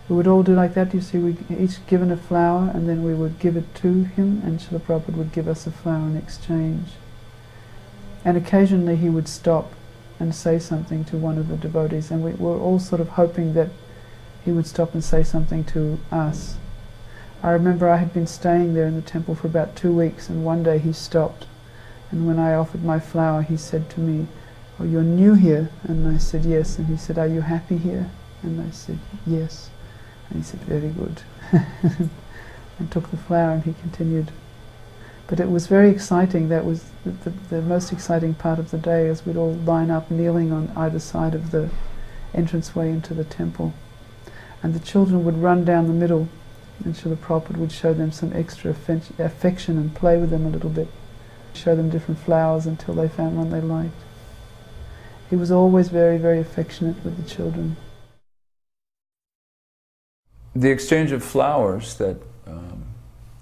We would all do like that, you see, we each given a flower and then we would give it to him and Srila Prabhupada would give us a flower in exchange. And occasionally he would stop and say something to one of the devotees, and we were all sort of hoping that he would stop and say something to us. I remember I had been staying there in the temple for about 2 weeks, and one day he stopped, and when I offered my flower he said to me, "Oh, you're new here?" And I said, "Yes." And he said, "Are you happy here?" And I said, "Yes." And he said, "Very good." And took the flower and he continued. But it was very exciting. That was the most exciting part of the day, as we'd all line up kneeling on either side of the entranceway into the temple. And the children would run down the middle, and Srila Prabhupada would show them some extra affection and play with them a little bit. Show them different flowers until they found one they liked. He was always very, very affectionate with the children. The exchange of flowers that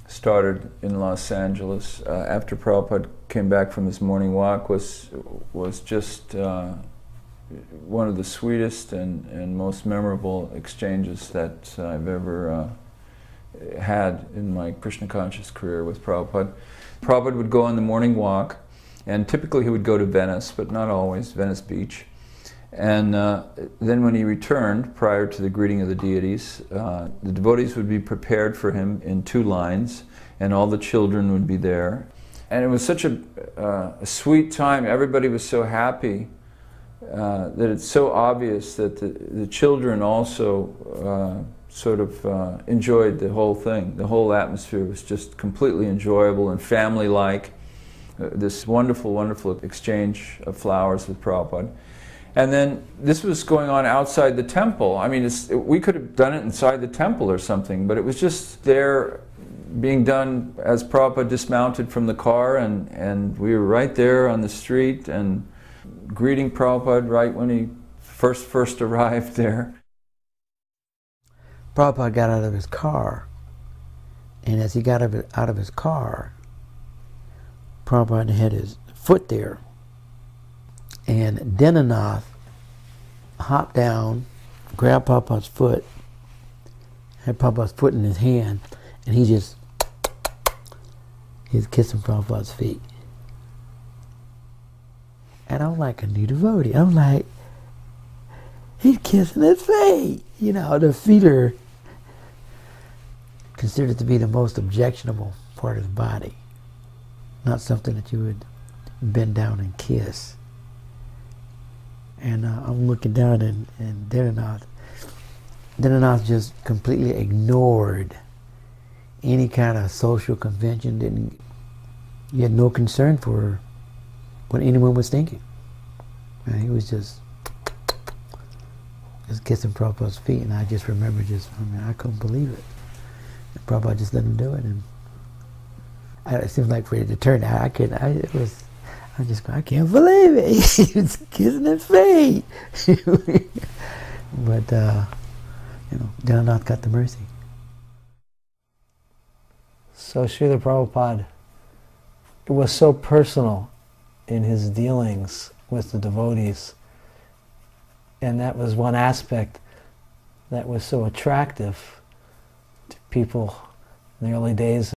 started in Los Angeles after Prabhupada came back from his morning walk was just one of the sweetest and most memorable exchanges that I've ever had in my Krishna conscious career with Prabhupada. Prabhupada would go on the morning walk, and typically he would go to Venice, but not always, Venice Beach. And then when he returned, prior to the greeting of the deities, the devotees would be prepared for him in 2 lines, and all the children would be there. And it was such a sweet time. Everybody was so happy that it's so obvious that the children also sort of enjoyed the whole thing. The whole atmosphere was just completely enjoyable and family-like. This wonderful, wonderful exchange of flowers with Prabhupada. And then this was going on outside the temple. I mean, we could have done it inside the temple or something, but it was just there being done as Prabhupada dismounted from the car, and we were right there on the street and greeting Prabhupada right when he first arrived there. Prabhupada got out of his car, and as he got out of his car, Prabhupada had his foot there. And Nº8 hopped down, grabbed Prabhupada's foot, had Prabhupada's foot in his hand, and he's kissing Prabhupada's feet. And I'm like a new devotee. I'm like, he's kissing his feet. You know, the feet are considered to be the most objectionable part of the body. Not something that you would bend down and kiss. And I'm looking down, and Nº8 just completely ignored any kind of social convention. He had no concern for what anyone was thinking. And he was just kissing Prabhupada's feet, and I just remember I couldn't believe it. And Prabhupada just let him do it, and it seemed like for it to turn out, I can't believe it. He was kissing his feet. But, Nº8 got the mercy. So Srila Prabhupada, it was so personal in his dealings with the devotees, and that was one aspect that was so attractive to people in the early days